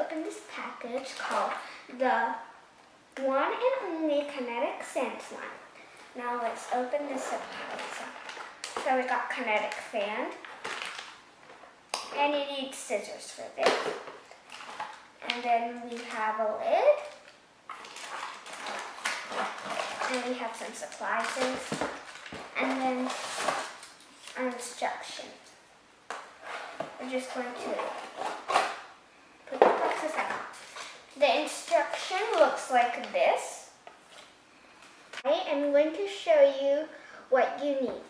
open this package called the one and only Kinetic Sand Slime. Now let's open this up. So we got kinetic sand, and you need scissors for this. And then we have a lid, and we have some supplies, and then an instruction. We're just going to put the boxes out. The instruction looks like this. I'm going to show you what you need.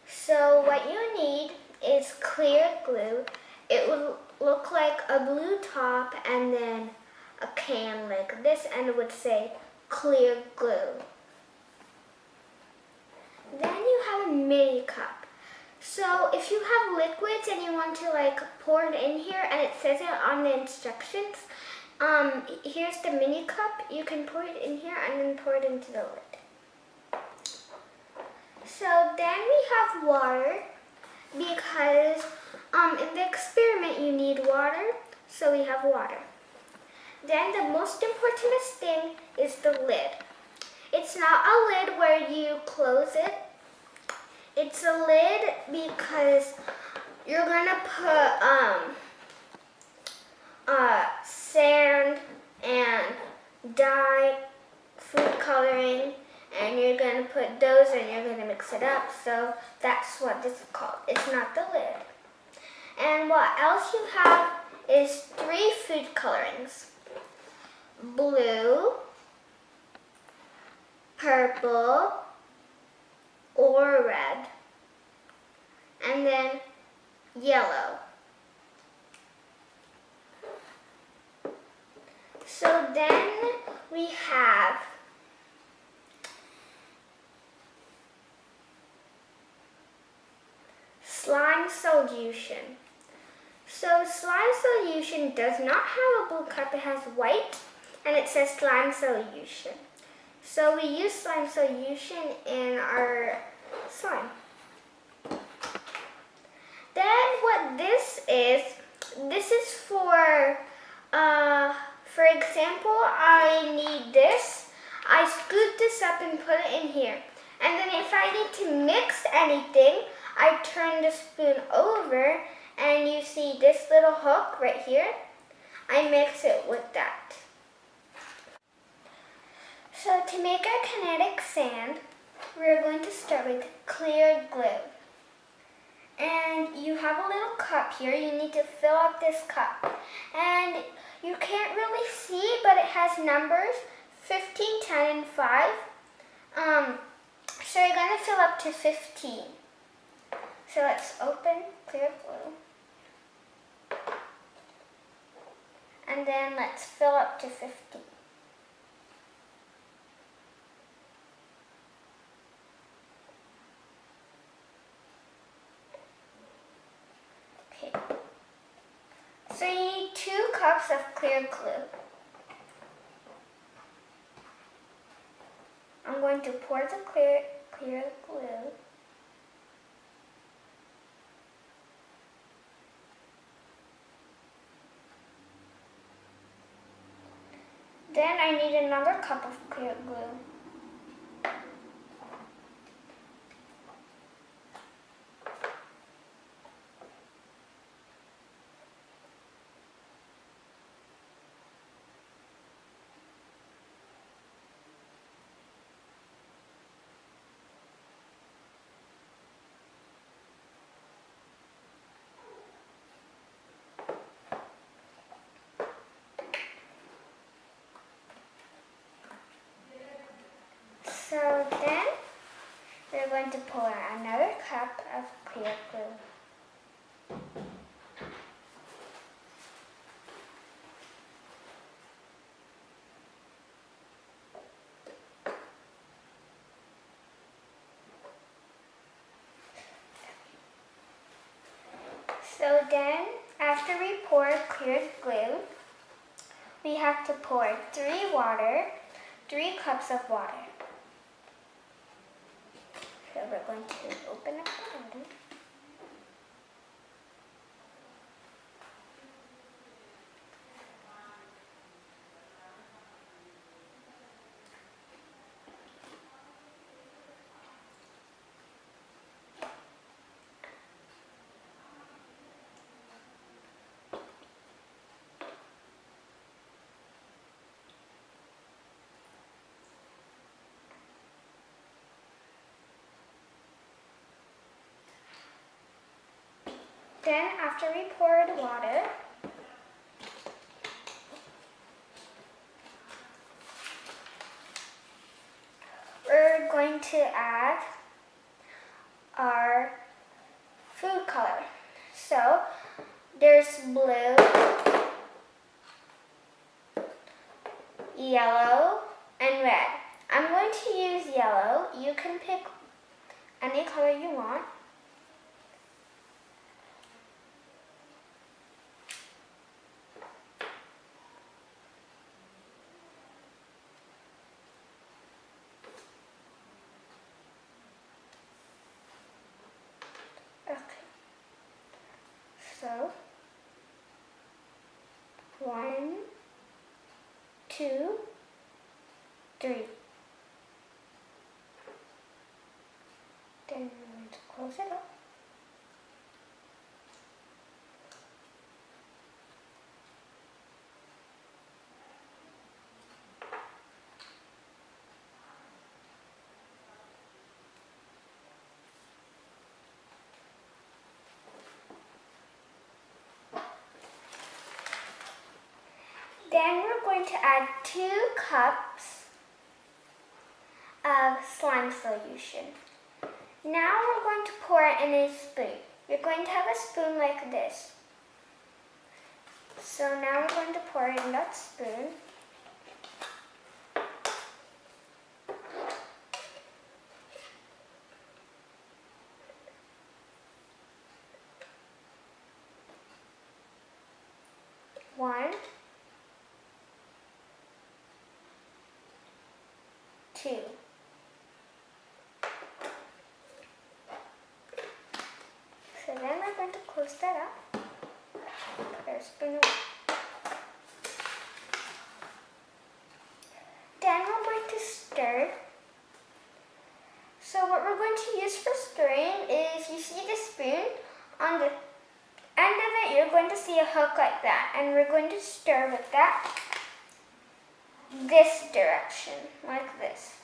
So what you need is clear glue. It will look like a blue top and then a can like this, and it would say clear glue. Then you have a mini cup. So if you have liquids and you want to pour it in here, and it says it on the instructions, here's the mini cup. You can pour it in here and then pour it into the lid. So then we have water, because in the experiment you need water, so we have water. Then the most important thing is the lid. It's not a lid where you close it. It's a lid because you're gonna put sand and dye, food coloring, and you're going to put those and you're going to mix it up. So that's what this is called. It's not the lid. And what else you have is 3 food colorings. Blue, purple, or red. And then yellow. So then we have slime solution. So slime solution does not have a blue cup, it has white, and it says slime solution. So we use slime solution in our slime. Then what this is for example, I need this. I scoop this up and put it in here. And then if I need to mix anything, I turn the spoon over and you see this little hook right here. I mix it with that. So to make our kinetic sand, we're going to start with clear glue. And you have a little cup here. You need to fill up this cup. And you can't really see, but it has numbers 15, 10, and 5. So you're going to fill up to 15. So let's open clear glue. And then let's fill up to 15. Okay. So you need 2 cups of clear glue. I'm going to pour the clear glue. Then I need another cup of clear glue. So then we're going to pour another cup of clear glue. So then, after we pour clear glue, we have to pour 3 cups of water. So we're going to open up the lid. Then after we pour the water, we're going to add our food color. So there's blue, yellow, and red. I'm going to use yellow. You can pick any color you want. Okay. So 1, 2, 3. Then we're going to close it up. Then we're going to add 2 cups of slime solution. Now we're going to pour it in a spoon. You're going to have a spoon like this. So now we're going to pour it in that spoon. One, 2. So then we're going to close that up. Put our spoon away. Then we're going to stir. So what we're going to use for stirring is, you see the spoon? On the end of it, you're going to see a hook like that. And we're going to stir with that this direction, like this,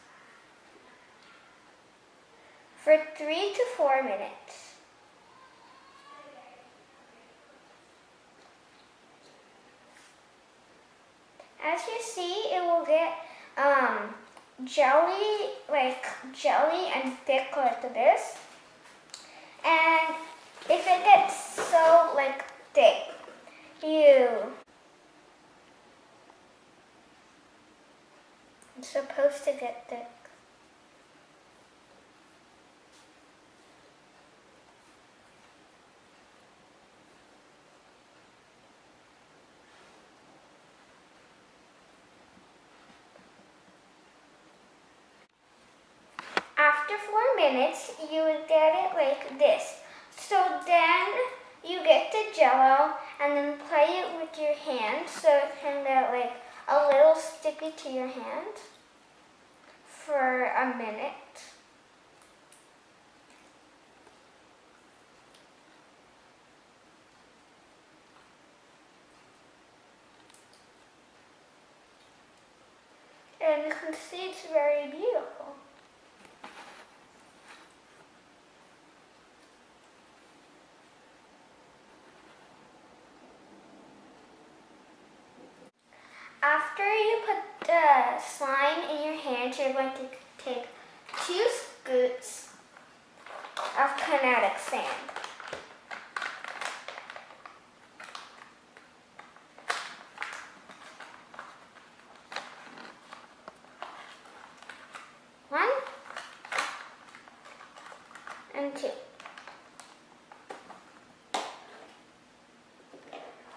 for 3 to 4 minutes. As you see, it will get jelly and thick like this. And if it gets so thick, it's supposed to get thick. After 4 minutes, you would get it like this. So then you get the jello and then play it with your hand so it can get a little sticky to your hand for a minute. And you can see it's very beautiful. After you put the slime in your hands, you're going to take 2 scoops of kinetic sand. One and 2.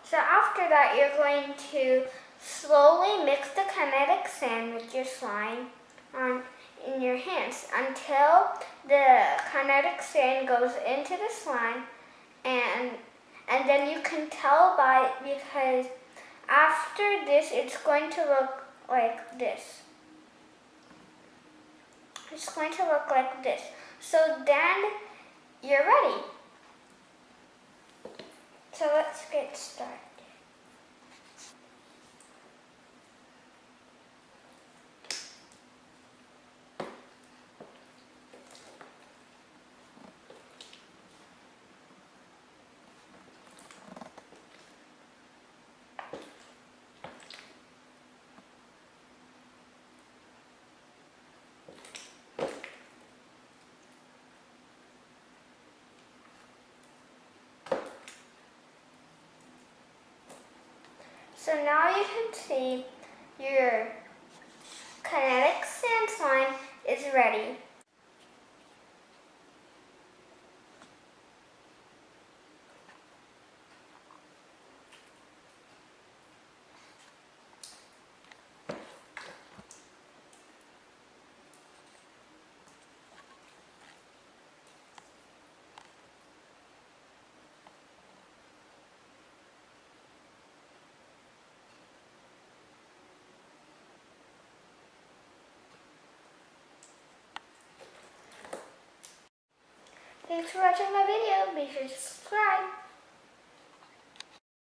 So after that, you're going to slowly mix the kinetic sand with your slime in your hands until the kinetic sand goes into the slime, and then you can tell because after this it's going to look like this. It's going to look like this. So then you're ready. So let's get started. So now you can see your kinetic sand slime is ready. Thanks for watching my video. Be sure to subscribe.